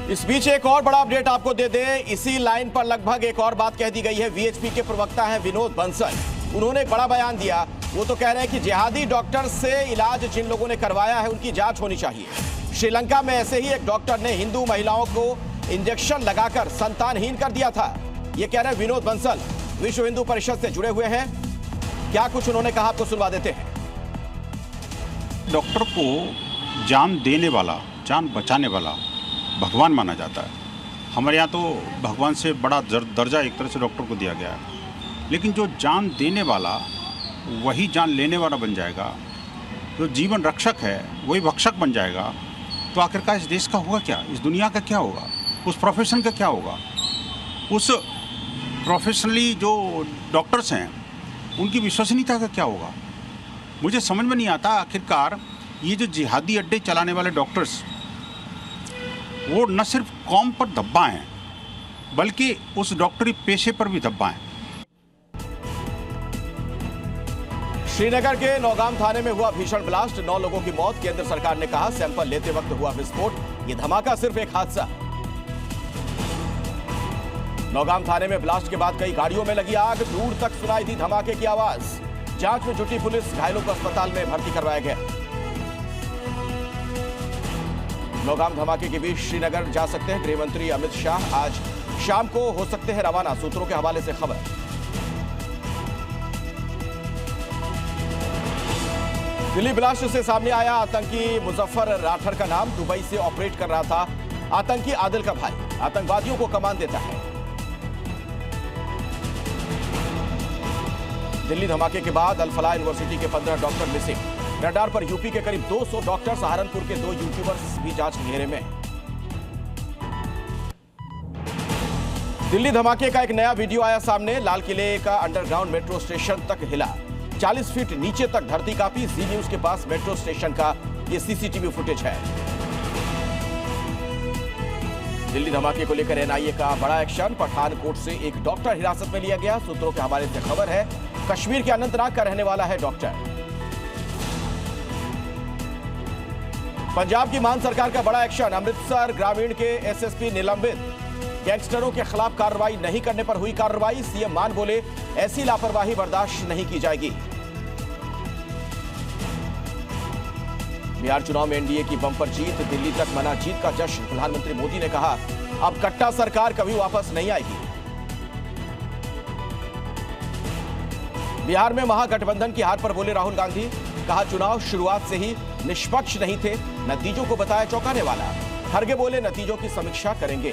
इस बीच एक और बड़ा अपडेट आपको दे दें। इसी लाइन पर लगभग एक और बात कह दी गई है। वीएचपी के प्रवक्ता हैं विनोद बंसल, उन्होंने एक बड़ा बयान दिया। वो तो कह रहे हैं कि जिहादी डॉक्टर से इलाज जिन लोगों ने करवाया है उनकी जांच होनी चाहिए। श्रीलंका में ऐसे ही एक डॉक्टर ने हिंदू महिलाओं को इंजेक्शन लगाकर संतानहीन कर दिया था। ये कह रहे हैं विनोद बंसल, विश्व हिंदू परिषद से जुड़े हुए हैं। क्या कुछ उन्होंने कहा आपको सुनवा देते हैं। डॉक्टर को जान देने वाला, जान बचाने वाला भगवान माना जाता है। हमारे यहाँ तो भगवान से बड़ा दर्जा एक तरह से डॉक्टर को दिया गया है। लेकिन जो जान देने वाला वही जान लेने वाला बन जाएगा, जो जीवन रक्षक है वही भक्षक बन जाएगा, तो आखिरकार इस देश का होगा क्या, इस दुनिया का क्या होगा, उस प्रोफेशन का क्या होगा, उस प्रोफेशनली जो डॉक्टर्स हैं उनकी विश्वसनीयता का क्या होगा। मुझे समझ में नहीं आता आखिरकार ये जो जिहादी अड्डे चलाने वाले डॉक्टर्स, वो न सिर्फ कौम पर धब्बा हैं बल्कि उस डॉक्टरी पेशे पर भी धब्बा हैं। श्रीनगर के नौगाम थाने में हुआ भीषण ब्लास्ट, 9 लोगों की मौत। केंद्र सरकार ने कहा सैंपल लेते वक्त हुआ विस्फोट, ये धमाका सिर्फ एक हादसा। नौगाम थाने में ब्लास्ट के बाद कई गाड़ियों में लगी आग, दूर तक सुनाई दी धमाके की आवाज। जांच में जुटी पुलिस, घायलों को अस्पताल में भर्ती करवाया गया। नौगाम धमाके के बीच श्रीनगर जा सकते हैं गृह मंत्री अमित शाह, आज शाम को हो सकते हैं रवाना, सूत्रों के हवाले से खबर। दिल्ली ब्लास्ट से सामने आया आतंकी मुजफ्फर राठर का नाम, दुबई से ऑपरेट कर रहा था आतंकी आदिल का भाई, आतंकवादियों को कमान देता है। दिल्ली धमाके के बाद अल-फलाह यूनिवर्सिटी के 15 डॉक्टर मिसिंग। रडार पर यूपी के करीब 200 डॉक्टर, सहारनपुर के 2 यूट्यूबर्स भी जांच के घेरे में। दिल्ली धमाके का एक नया वीडियो आया सामने, लाल किले का अंडरग्राउंड मेट्रो स्टेशन तक हिला, 40 फीट नीचे तक धरती कांपी। जी न्यूज के पास मेट्रो स्टेशन का ये सीसीटीवी फुटेज है। दिल्ली धमाके को लेकर एनआईए का बड़ा एक्शन, पठानकोट से एक डॉक्टर हिरासत में लिया गया। सूत्रों के हवाले से खबर है, कश्मीर के अनंतनाग का रहने वाला है डॉक्टर। पंजाब की मान सरकार का बड़ा एक्शन, अमृतसर ग्रामीण के एसएसपी निलंबित। गैंगस्टरों के खिलाफ कार्रवाई नहीं करने पर हुई कार्रवाई, सीएम मान बोले ऐसी लापरवाही बर्दाश्त नहीं की जाएगी। बिहार चुनाव में एनडीए की बंपर जीत, दिल्ली तक मना जीत का जश्न। प्रधानमंत्री मोदी ने कहा अब कट्टा सरकार कभी वापस नहीं आएगी। बिहार में महागठबंधन की हार पर बोले राहुल गांधी, कहा चुनाव शुरुआत से ही निष्पक्ष नहीं थे, नतीजों को बताया चौंकाने वाला। खड़गे बोले नतीजों की समीक्षा करेंगे।